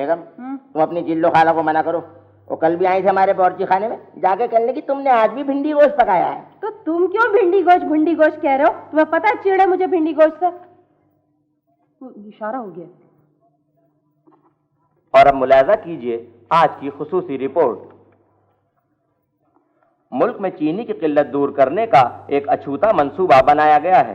बेगम तुम अपनी जिल्लो खाला को मना करो। वो कल भी आई थी हमारे बावर्ची खाने में, जाके कहने लगी तुमने आज भी भिंडी गोश्त पकाया है। तो तुम क्यों भिंडी गोश्त कह रहे हो? तुम्हें पता है चिढ़े मुझे भिंडी गोश्त से। इशारा हो गया। और अब मुलाजा कीजिए आज की खुसूसी रिपोर्ट। मुल्क में चीनी की किल्लत दूर करने का एक अछूता मंसूबा बनाया गया है।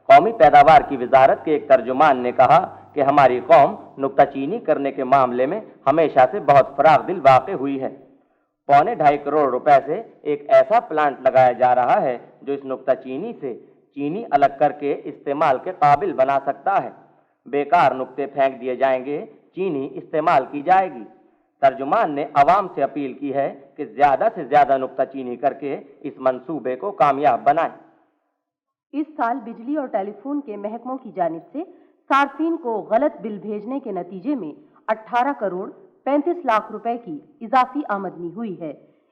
कौमी पैदावार की वजारत के एक तर्जुमान ने कहा कि हमारी कौम नुक्ताचीनी करने के मामले में हमेशा से बहुत फराग दिल वाक़ हुई है। 2.25 करोड़ रुपए से एक ऐसा प्लांट लगाया जा रहा है जो इस नुक्ताचीनी से चीनी अलग करके इस्तेमाल के काबिल बना सकता है। बेकार नुक्ते फेंक दिए जाएंगे, चीनी इस्तेमाल की जाएगी। तर्जुमान ने अवाम से अपील की है कि ज्यादा से ज्यादा नुक्ताचीनी करके इस मंसूबे को कामयाब बनाएं। इस साल बिजली और टेलीफोन के महकमों की जानिब से सार्फिन को गलत बिल भेजने के नतीजे में 18 करोड़ 35 लाख रुपए की इजाफी आमदनी हुई है।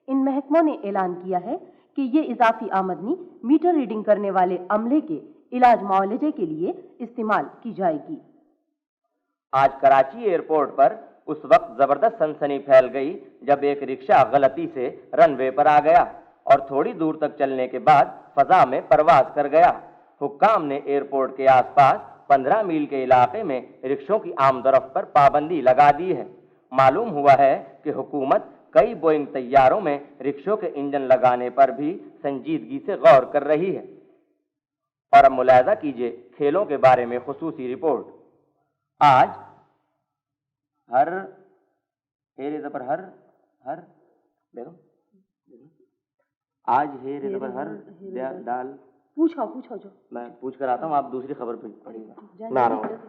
इन महकमों ने ऐलान किया है कि ये इजाफी आमदनी मीटर रीडिंग करने वाले अमले के इलाज मुआवजे के लिए इस्तेमाल की जाएगी। आज कराची एयरपोर्ट पर उस वक्त जबरदस्त सनसनी फैल गई जब एक रिक्शा गलती से रनवे पर आ गया और थोड़ी दूर तक चलने के बाद फजा में परवाज कर गया। हुक्काम ने एयरपोर्ट के आसपास 15 मील के इलाके में रिक्शों की आमदरफ्त पर पाबंदी लगा दी है। मालूम हुआ है कि हुकूमत कई बोइंग तैयारों में रिक्शों के इंजन लगाने पर भी संजीदगी से गौर कर रही है। और अब मुलाजा कीजिए खेलों के बारे में खुसूसी रिपोर्ट। आज हर हेरे ज़बर हर बेगम आज हेरे ज़बर हर डाल पूछो जो मैं पूछ कर आता हूँ, आप दूसरी खबर पढ़िएगा। मैं आ रहा हूँ।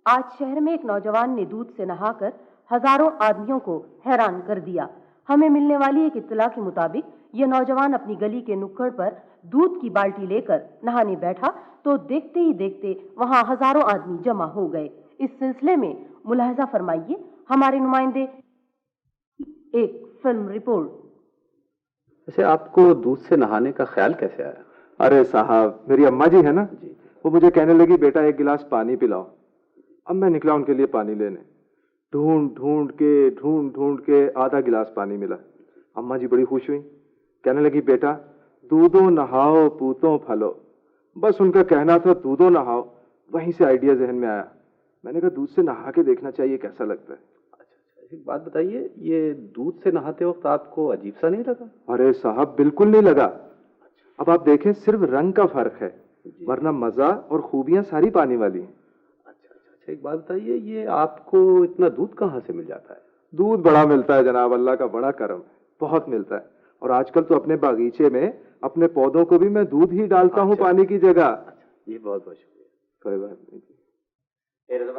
आज शहर में एक नौजवान ने दूध से नहाकर हजारों आदमियों को हैरान कर दिया। हमें मिलने वाली एक इत्तला के मुताबिक यह नौजवान अपनी गली के नुक्कड़ पर दूध की बाल्टी लेकर नहाने बैठा तो देखते ही देखते वहां हजारों आदमी जमा हो गए। इस सिलसिले में मुलाहजा फरमाइए हमारे नुमाइंदे। एक फिल्म रिपोर्ट। वैसे आपको दूध से नहाने का ख्याल कैसे आया? अरे साहब, मेरी अम्मा जी है ना जी, वो मुझे कहने लगी बेटा एक गिलास पानी पिलाओ। अब मैं निकला उनके लिए पानी लेने। ढूंढ ढूंढ के आधा गिलास पानी मिला। अम्मा जी बड़ी खुश हुई, कहने लगी बेटा दूधो नहाओ पूतो फलो। बस उनका कहना था दूधो नहाओ, वहीं से आइडिया जहन में आया। मैंने कहा दूध से नहा के देखना चाहिए कैसा लगता है। अच्छा, एक बात बताइए, ये दूध से नहाते वक्त आपको अजीब सा नहीं लगा? अरे साहब बिल्कुल नहीं लगा। अब आप देखें सिर्फ रंग का फर्क है, वरना मजा और खूबियां सारी पानी वाली हैं। अच्छा, एक बात बताइए, ये आपको इतना दूध कहाँ से मिल जाता है? दूध बड़ा मिलता है जनाब, अल्लाह का बड़ा करम, बहुत मिलता है। और आजकल तो अपने बागीचे में अपने पौधों को भी मैं दूध ही डालता हूँ पानी की जगह। ये बहुत बहुत शुक्रिया। कोई बात नहीं। हर्डल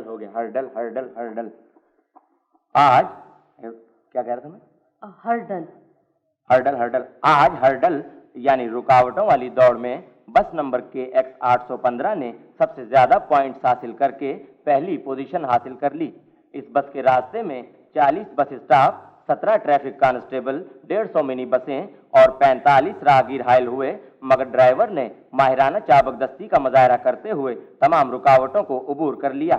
हो गया। हर्डल आज क्या कह रहा था मैं? हर्डल आज हर्डल यानी रुकावटों वाली दौड़ में बस नंबर KX 815 ने सबसे ज्यादा पॉइंट्स हासिल करके पहली पोजीशन हासिल कर ली। इस बस के रास्ते में 40 बस स्टाफ, 17 ट्रैफिक कांस्टेबल, 150 मिनी बसें और 45 राहगीर घायल हुए, मगर ड्राइवर ने माहिराना चाबकदस्ती का मुजाहरा करते हुए तमाम रुकावटों को उबूर कर लिया।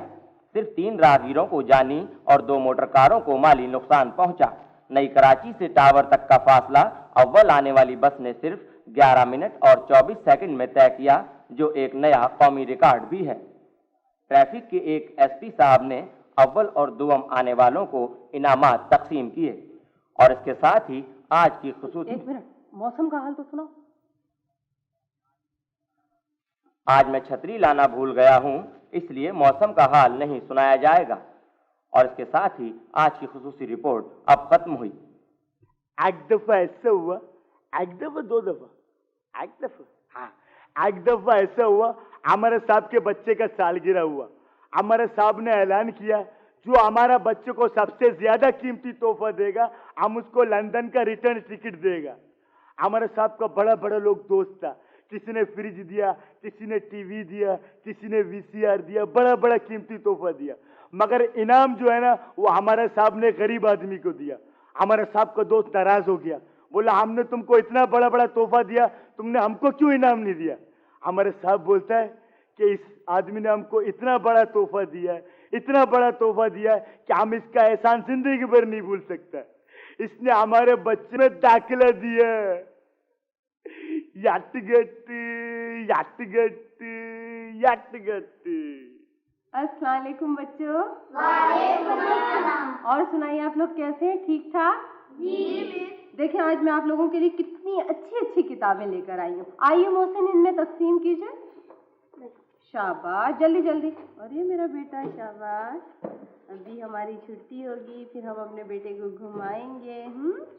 सिर्फ 3 राहगीरों को जानी और 2 मोटर कारों को माली नुकसान पहुंचा। नई कराची से टावर तक का फासला अव्वल आने वाली बस ने सिर्फ 11 मिनट और 24 सेकंड में तय किया, जो एक नया कौमी रिकॉर्ड भी है। ट्रैफिक के एक SP साहब ने अव्वल और दुआम आने वालों को इनामात तकसीम किए। और इसके साथ ही आज की खुसूसी। एक मिनट, मौसम का हाल तो सुनो। आज मैं छतरी लाना भूल गया हूं, इसलिए मौसम का हाल नहीं सुनाया जाएगा। और इसके साथ ही आज की खुसूसी रिपोर्ट अब खत्म हुई। एक दफा ऐसा हुआ, एक दफा 2 दफा, एक दफा हाँ, एक दफा ऐसा हुआ हमारे साहब के बच्चे का सालगिरह हुआ। हमारे साहब ने ऐलान किया जो हमारा बच्चे को सबसे ज्यादा कीमती तोहफा देगा हम उसको लंदन का रिटर्न टिकट देगा। हमारे साहब का बड़ा बड़ा लोग दोस्त था, किसी ने फ्रिज दिया, किसी ने टीवी दिया, किसी ने VCR दिया, बड़ा बड़ा कीमती तोहफा दिया। मगर इनाम जो है ना वो हमारे साहब ने गरीब आदमी को दिया। हमारे साहब का दोस्त नाराज हो गया, बोला हमने तुमको इतना बड़ा बड़ा तोहफा दिया, तुमने हमको क्यों इनाम नहीं दिया? हमारे साहब बोलता है कि इस आदमी ने हमको इतना बड़ा तोहफा दिया है, इतना बड़ा तोहफा दिया है कि हम इसका एहसान जिंदगी भर नहीं भूल सकता। इसने हमारे बच्चे में दाखिला दिया। याटगट्टी याटगट्टी याटगट्टी। अस्सलाम वालेकुम बच्चों। वालेकुम अस्सलाम। और सुनाइए, आप लोग कैसे हैं? ठीक ठाक? जी। देखिए, आज मैं आप लोगों के लिए कितनी अच्छी अच्छी किताबें लेकर आई हूँ। आइए मोहसिन, इनमें तकसीम कीजिए। शाबाश, जल्दी जल्दी। अरे मेरा बेटा, शाबाश। अभी हमारी छुट्टी होगी, फिर हम अपने बेटे को घुमाएंगे।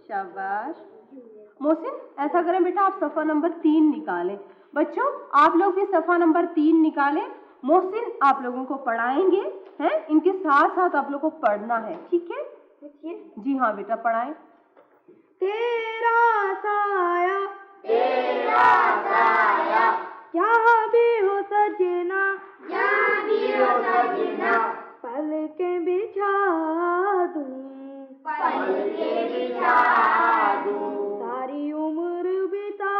शाबाश। मोहसिन, ऐसा करें बेटा, आप सफ़ा नंबर 3 निकालें। बच्चों, आप लोग भी सफ़ा नंबर 3 निकालें। मोहसिन आप लोगों को पढ़ाएंगे हैं, इनके साथ साथ आप लोग को पढ़ना है, ठीक है? जी हाँ बेटा, पढ़ाएं। तेरा साया जहाँ भी हो सजना, पलकें बिछा दूं, सारी उम्र बिता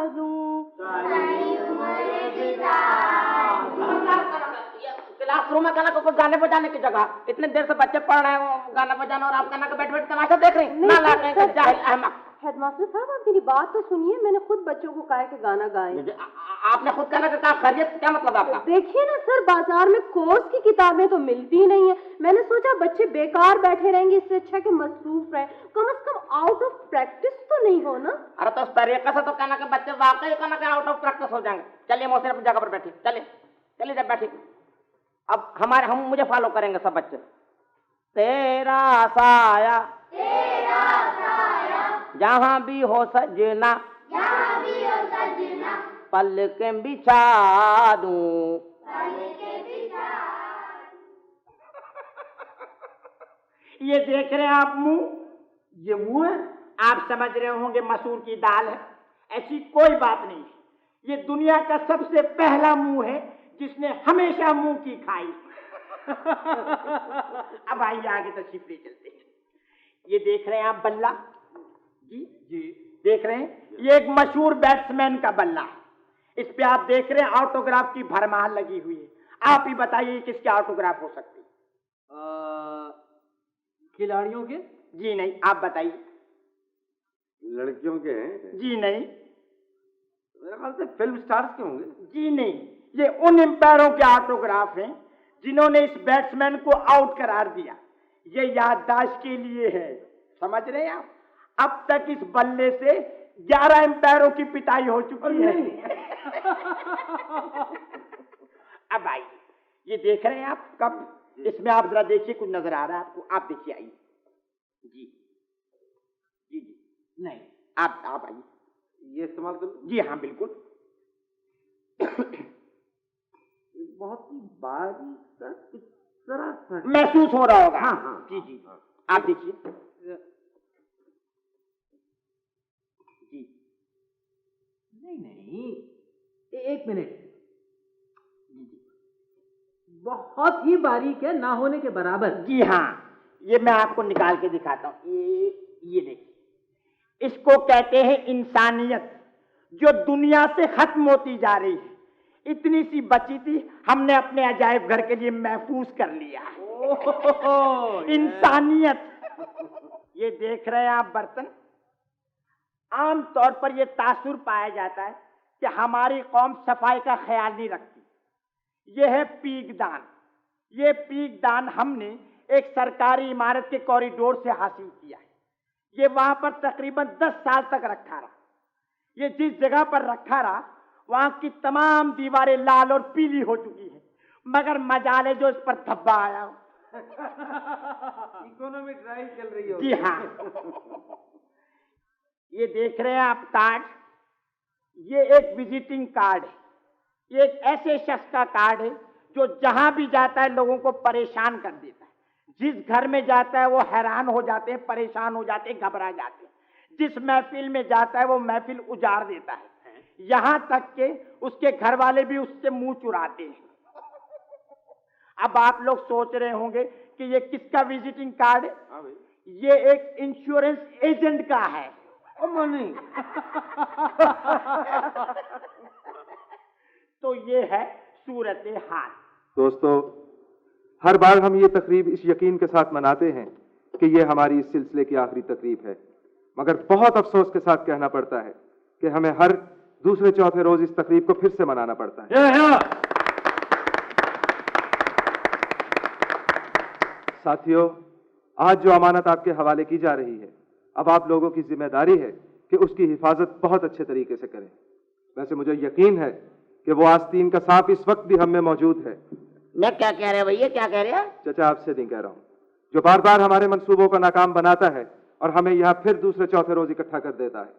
दूं। क्लासरूम में गाना को गाने बजाने की जगह इतने देर से बच्चे पढ़ रहे हैं गाना बजाना, और आप गाना का बैठ बैठ तमाशा देख रहे हैं। ना लाके जाहिल अहमक। हेडमास्टर साहब, आप मेरी बात तो सुनिए। मैंने खुद बच्चों को कहा कि गाना गाएं। आपने खुद गाना का कहा, खैरियत क्या मतलब आपका? देखिए ना सर, बाजार में कोर्स की किताबें तो मिलती ही नहीं है। मैंने सोचा बच्चे बेकार बैठे रहेंगे, इससे अच्छा कि मसरूफ रहे, कम से कम आउट ऑफ प्रैक्टिस तो नहीं हो ना। अरे तो उस तरीके से तो कहना के बच्चे वाकई कहना के आउट ऑफ प्रैक्टिस हो जाएंगे। चलिए मोहसिन अपनी जगह पर बैठिए, चलिए चलिए जब बैठिए। अब हम मुझे फॉलो करेंगे सब बच्चे। तेरा साया जहाँ भी हो सजना, पलकें बिछा दूं। ये देख रहे हैं आप मुंह, ये मुंह है। आप समझ रहे होंगे मसूर की दाल है, ऐसी कोई बात नहीं। ये दुनिया का सबसे पहला मुंह है जिसने हमेशा मुंह की खाई। अब आइए आगे तशरीफ ले चलते हैं। ये देख रहे हैं आप बल्ला जी, देख रहे हैं, ये एक मशहूर बैट्समैन का बल्ला है। इस पे आप देख रहे हैं ऑटोग्राफ की भरमार लगी हुई है। आप ही बताइए किसके ऑटोग्राफ हो सकती? खिलाड़ियों के? जी नहीं, आप बताइए। लड़कियों के हैं? जी नहीं। मेरे ख्याल से फिल्म स्टार्स के होंगे। जी नहीं, ये उन एम्पायरों के ऑटोग्राफ हैं जिन्होंने इस बैट्समैन को आउट करार दिया। ये याददाश्त के लिए है, समझ रहे हैं आप? अब तक इस बल्ले से 11 एम्पायरों की पिटाई हो चुकी है। अब आइए, ये देख रहे हैं आप कप, इसमें आप जरा देखिए, कुछ नजर आ रहा है आपको? आप देखिए, आइए। जी जी जी, नहीं, आप आइए। ये इस्तेमाल कर लो। जी हाँ बिल्कुल। बहुत ही बारीक सा, जरा सा महसूस हो रहा होगा। हाँ। जी जी, आप देखिए। जी नहीं, एक मिनट। बहुत ही बारीक है, ना होने के बराबर। जी हाँ, ये मैं आपको निकाल के दिखाता हूँ। ये देखिए, इसको कहते हैं इंसानियत, जो दुनिया से खत्म होती जा रही है। इतनी सी बची थी, हमने अपने अजायब घर के लिए महफूज कर लिया। इंसानियत। ये देख रहे हैं आप बर्तन, आम तौर पर यह तासुर पाया जाता है कि हमारी कौम सफाई का ख्याल नहीं रखती। यह है पीकदान। ये पीकदान हमने एक सरकारी इमारत के कॉरिडोर से हासिल किया है। ये वहां पर तकरीबन 10 साल तक रखा रहा। ये जिस जगह पर रखा रहा, वहां की तमाम दीवारें लाल और पीली हो चुकी है, मगर मजाले जो इस पर धब्बा आया हो। इकोनॉमी ड्राइव चल रही हो। जी हाँ। ये देख रहे हैं आप कार्ड, ये एक विजिटिंग कार्ड है। ये एक ऐसे शख्स का कार्ड है जो जहां भी जाता है लोगों को परेशान कर देता है। जिस घर में जाता है वो हैरान हो जाते हैं, परेशान हो जाते हैं, घबरा जाते हैं। जिस महफिल में जाता है वो महफिल उजाड़ देता है। यहां तक कि उसके घर वाले भी उससे मुंह चुराते हैं। अब आप लोग सोच रहे होंगे कि ये किसका विजिटिंग कार्ड है? ये एक इंश्योरेंस एजेंट का है। तो ये है सूरत हाल। दोस्तों, हर बार हम ये तकरीब इस यकीन के साथ मनाते हैं कि ये हमारी इस सिलसिले की आखिरी तकरीब है, मगर बहुत अफसोस के साथ कहना पड़ता है कि हमें हर दूसरे चौथे रोज इस तकरीब को फिर से मनाना पड़ता है। साथियों, आज जो अमानत आपके हवाले की जा रही है, अब आप लोगों की जिम्मेदारी है कि उसकी हिफाजत बहुत अच्छे तरीके से करें। वैसे मुझे यकीन है कि वो आस्तीन का सांप इस वक्त भी हम में मौजूद है। मैं क्या कह रहे हैं भैया, क्या कह रहे हैं? चाचा, आपसे नहीं कह रहा हूं, जो बार बार हमारे मंसूबों को नाकाम बनाता है और हमें यहां फिर दूसरे चौथे रोज इकट्ठा कर देता है।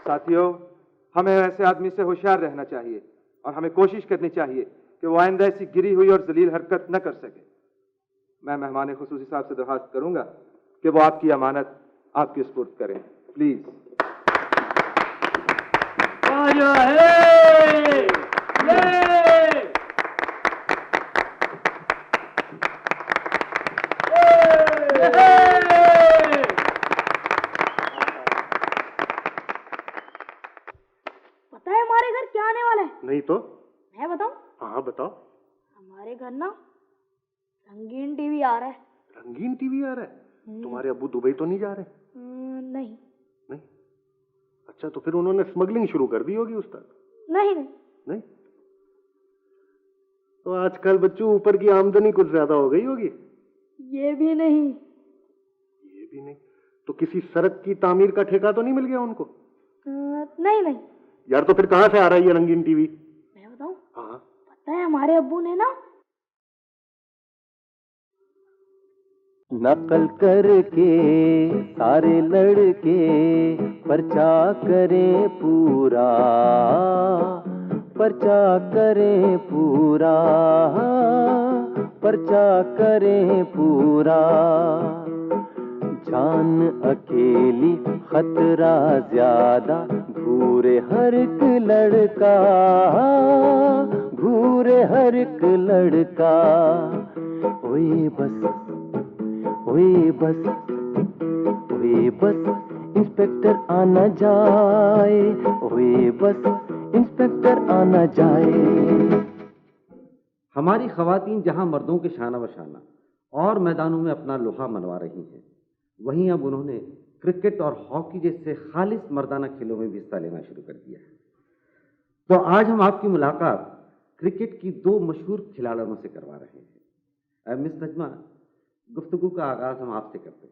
साथियों, हमें ऐसे आदमी से होशियार रहना चाहिए और हमें कोशिश करनी चाहिए कि वो आइंदा ऐसी गिरी हुई और जलील हरकत न कर सके। मैं मेहमान खुसूसी साहब से दरख्वास्त करूंगा कि वो आपकी अमानत आपके सुपुर्द करें, प्लीज। पता है हमारे घर क्या आने वाला है? नहीं तो? मैं बताऊं? हाँ बताओ। हमारे घर ना रंगीन टीवी आ रहा है। रंगीन टीवी आ रहा है? तुम्हारे अब्बू दुबई तो नहीं जा रहे? नहीं। नहीं? अच्छा, तो फिर उन्होंने स्मगलिंग शुरू कर दी होगी उस तक? नहीं। नहीं? तो आजकल बच्चों ऊपर की आमदनी कुछ ज्यादा हो गई होगी? ये भी नहीं। ये भी नहीं? तो किसी सड़क की तामीर का ठेका तो नहीं मिल गया उनको? नहीं। यार, तो फिर कहाँ से आ रहा है ये रंगीन टीवी? मैं बताऊं? हाँ। पता है हमारे अब्बू ने ना नकल करके सारे लड़के पर्चा करें पूरा, पर्चा करें पूरा, पर्चा करें पूरा। जान अकेली खतरा ज्यादा, घूरे हर एक लड़का, घूरे हर एक लड़का। ओए बस, ओए बस, ओए बस इंस्पेक्टर आना जाए, ओए बस इंस्पेक्टर आना जाए। हमारी खवातीन जहां मर्दों के शाना बशाना और मैदानों में अपना लोहा मनवा रही हैं, वहीं अब उन्होंने क्रिकेट और हॉकी जैसे खालिस मर्दाना खेलों में भी हिस्सा लेना शुरू कर दिया है। तो आज हम आपकी मुलाकात क्रिकेट की दो मशहूर खिलाड़ियों से करवा रहे हैं। मिस नजमा, गुफ्तगू का आगाज हम आपसे करते हैं।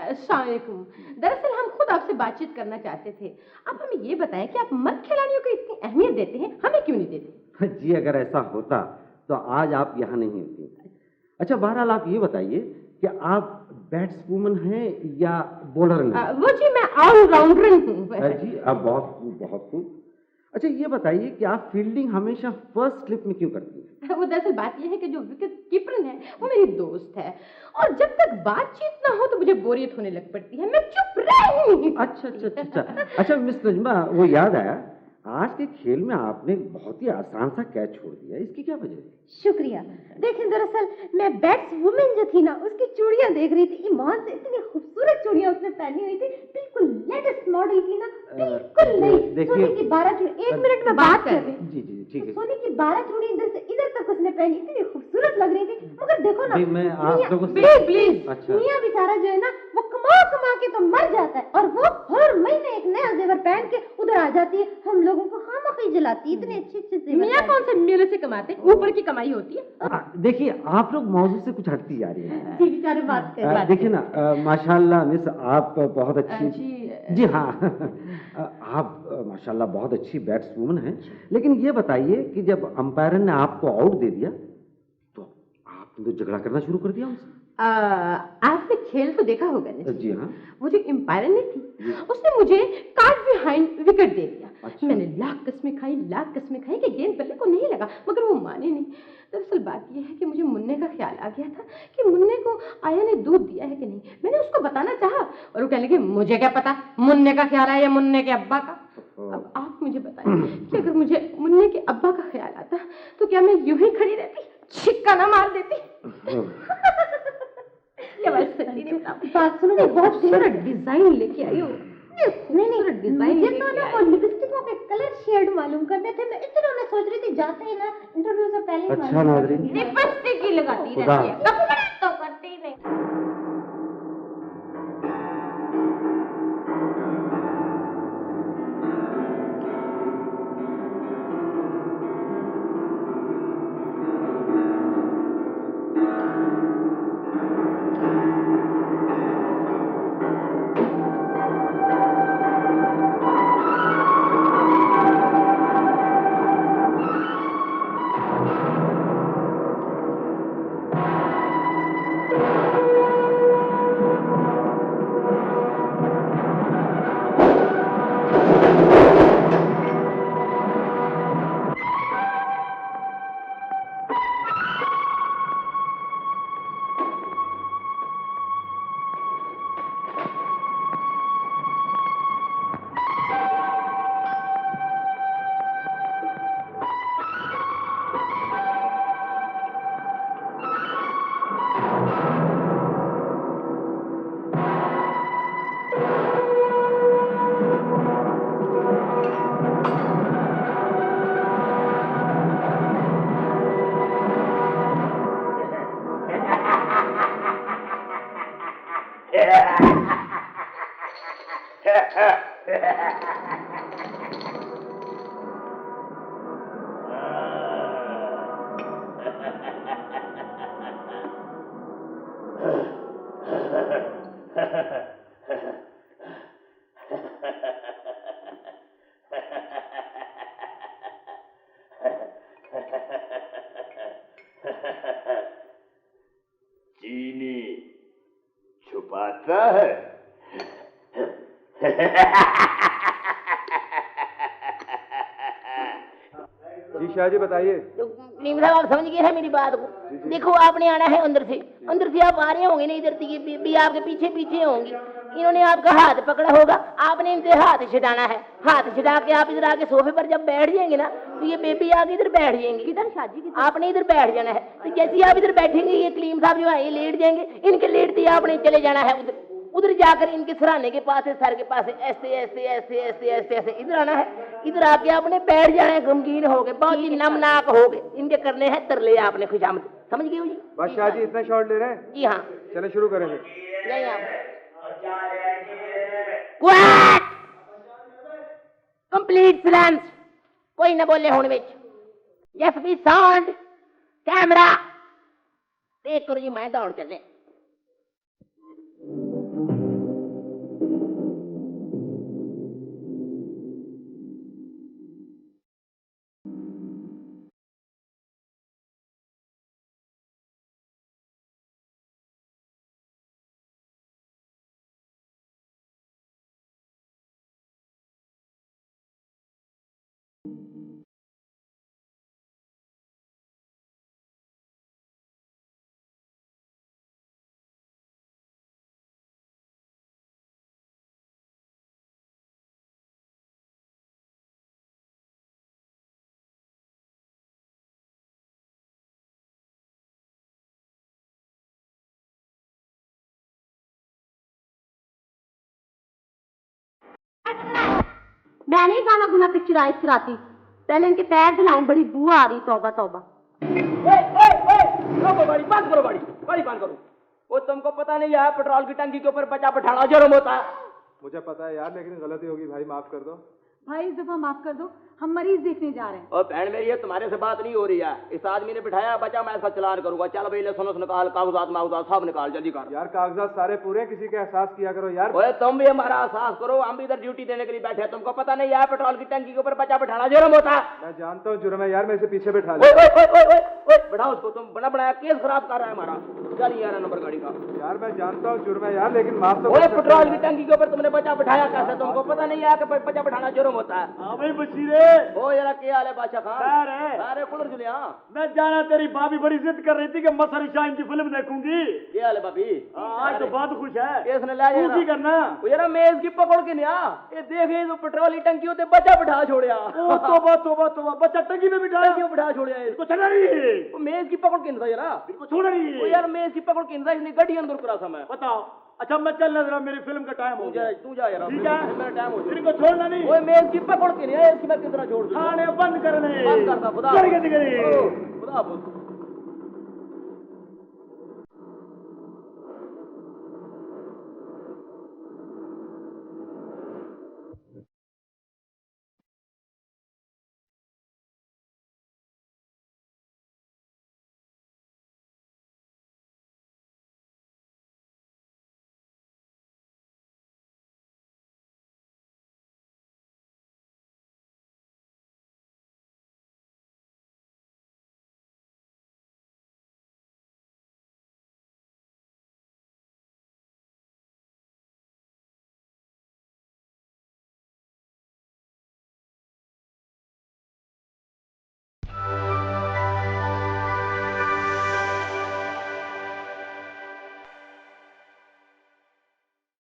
अस्सलाम वालेकुम। दरअसल हम खुद आपसे बातचीत करना चाहते थे। आप हमें ये बताएं कि आप मर्द खिलाड़ियों को इतनी अहमियत देते हैं, हमें क्यों नहीं देते? जी, अगर ऐसा होता तो आज आप यहाँ नहीं होती। अच्छा, बहरहाल आप ये बताइए कि आप बैट्सवुमन हैं या बॉलर हैं? वो जी, मैं ऑलराउंडर हूँ। जी, आप बहुत खूब, बहुत खूब। अच्छा, ये बताइए कि आप फील्डिंग हमेशा फर्स्ट स्लिप में क्यों करती हैं? वो दरअसल बात यह है कि जो विकेट कीपर है वो मेरी दोस्त है, और जब तक बातचीत ना हो तो मुझे बोरियत होने लग पड़ती है, मैं चुप रही। अच्छा मिस नजमा, वो याद आया, आज के खेल में आपने बहुत ही आसान सा कैच छोड़ दिया, इसकी क्या वजह है? शुक्रिया। देखें, दरअसल मैं बैट्सवुमन जो थी ना, उसकी चूड़ियां देख रही थी। ईमान से इतनी खूबसूरत चूड़ियां उसने पहनी हुई थी, बिल्कुल लेटेस्ट मॉडल की ना, बिल्कुल नहीं। सोने की 12 चूड़ी, 1 मिनट में बात कर रही हूं। जी ठीक है। सोने की 12 चूड़ी इधर से इधर तक उसने पहनी, इतनी खूबसूरत लग रही थी। मगर देखो ना, मैं आप लोगों से प्लीज, मियां बेचारा जो है ना, वो कमा के तो मर जाता है, और वो हर महीने एक नया जेवर पहन के उधर आ जाती है, हम लोगों को खामखी जलाती है। इतने अच्छे जेवर। मियां कौन से मेले से कमाते हैं, ऊपर की कमाई होती है। देखिए, आप लोग मौजूद से कुछ हटती जा रही है। जी बेचारे, बात कर। देखिए ना, माशाल्लाह मिस, आप बहुत अच्छी। जी हाँ, आप माशाल्लाह बहुत अच्छी बैट्सवुमन हैं। लेकिन ये बताइए कि जब अंपायर ने आपको आउट दे दिया तो आपने तो झगड़ा करना शुरू कर दिया उनसे? आपने खेल तो देखा होगा ना? जी हाँ। वो जो एम्पायर ने थी, उसने मुझे कार्ड बिहाइंड विकेट दे दिया। अच्छा। मैंने लाख कसमें खाई कि गेंद बल्ले को नहीं लगा, मगर वो माने नहीं। दरअसल बात यह है कि मुझे मुन्ने का ख्याल आ गया था कि मुन्ने को आया ने दूध दिया है कि नहीं। मैंने उसको बताना चाहा और वो कहने लगी, मुझे क्या पता मुन्ने का ख्याल आया मुन्ने के अब्बा का। अब आप मुझे बताइए कि अगर मुझे मुन्ने के अब्बा का ख्याल आता तो क्या मैं यूं ही खड़ी रहती, छिक्का ना मार देती? बात सुनो, बहुत सारा डिजाइन लेके आई हो। नहीं मुझे तो ना वो लिपस्टिकों के कलर शेड मालूम करने थे। मैं इतना ना सोच रही थी जाते ही ना इंटरव्यू से पहले ही अच्छा नाज़रीन, लिपस्टिक ही लगाती खुदा रहती है, कपड़े तो करती ही नहीं। चीनी छुपाता है। जी शाह जी बताइए। नीम साहब आप समझ गए हैं मेरी बात को। देखो आपने आना है अंदर से आप आ रहे होंगे ना, इधर से ये बेबी आपके पीछे पीछे होंगी। इन्होंने आपका हाथ पकड़ा होगा, आपने इनसे हाथ छुड़ाना है। हाथ छुड़ा के आप इधर आके सोफे पर जब बैठ जाएंगे ना, तो ये बेबी आके इधर बैठ जाएंगे। किधर शादी की? आपने इधर बैठ जाना है। तो जैसे ही आप इधर बैठेंगे, ये कलीम साहब जो है ये लेट जाएंगे। इनके लेटते ही आपने चले जाना है उधर जाकर इनके सराहने के पास, सर के पास ऐसे ऐसे ऐसे ऐसे ऐसे ऐसे इधर आना है। इधर आके आपने बैठ जाना है, गमगीन हो गए, बहुत ही नमनाक हो गए। इनके करने हैं तरले आपने खुशामद। समझ गए जी? बस शाह जी इतना शॉट ले रहे हैं? जी हाँ, चले शुरू करेंगे। यही आप क्वाइट, कंप्लीट साइलेंस, कोई ना बोले होने में। Yes B sound, camera take करो जी, मैं दौड़ चले। मैं नहीं गाना गुना पिक्चर आई चराती, पहले इनके पैर धुलाऊं, बड़ी बू आ रही। तौबा तौबा। गाड़ी बंद करो, गाड़ी बंद करो। वो तुमको पता नहीं है पेट्रोल की टंकी के ऊपर बचा बैठाना जुर्म होता है? मुझे पता है यार, लेकिन गलती होगी भाई, माफ कर दो भाई। इस दफा माफ कर दो, हम मरीज देखने जा रहे हैं। और बहन मेरी है, तुम्हारे से बात नहीं हो रही है। इस आदमी ने बिठाया बचा, मैं इसका चलान करूंगा। चल भाई ले सुनो, निकाल कागजात मागजात सब निकाल, जल्दी कर यार। कागजात सारे पूरे, किसी का एहसास किया करो यार। ओए तुम भी हमारा एहसास करो, हम भी इधर ड्यूटी देने के लिए बैठे हैं। तुमको पता नहीं है पेट्रोल की टंकी के ऊपर बचा बैठाना जुर्म होता है? मैं जानता हूँ जुर्म है यार, मैं इसे पीछे बैठा ओए ओए ओए ओए ओए बैठाओ उसको, तुम बड़ा बनाया केस खराब कर रहा है हमारा। चल 11 नंबर गाड़ी का। यार मैं जानता हूँ जुर्म है यार, लेकिन माफ तो ओए पेट्रोल की टंकी के ऊपर तुमने बचा बैठाया कैसे? तुमको पता नहीं है कि बचा बैठाना जुर्म होता है? हाँ भाई बशीरे, ओ यार क्या हाल है बादशाह खान? अरे कुलर जुलिया, मैं जाना तेरी भाभी बड़ी जिद कर रही थी कि मसर शाइन की फिल्म देखूंगी। क्या हाल है भाभी? आज तो बहुत खुश है। केस ने ला तू की करना? वो यार मेज की पकड़ के निया, ये देख ये तो पेट्रोल की टंकी होते बचा बैठा छोड़या। ओ तौबा तौबा तौबा, बच्चा टंकी में बिठाया। क्यों बैठा छोड़या? इसको चला रही, वो मेज की पकड़ के निया यार, इसको छोड़ रही। वो यार मेज की पकड़ के निया, इसने गाड़ी अंदर करा समय। बताओ अच्छा मैं चल रहा, मेरी फिल्म का टाइम हो गया। तू जा यार, ठीक है, मेरा टाइम हो गया। इनको छोड़ना नहीं। ओए मैं इसकी पकड़ के नहीं आया, इसकी मैं कितना छोड़ दूं? खाने बंद करने। बंद करता, खुदा करके दिखे। खुदा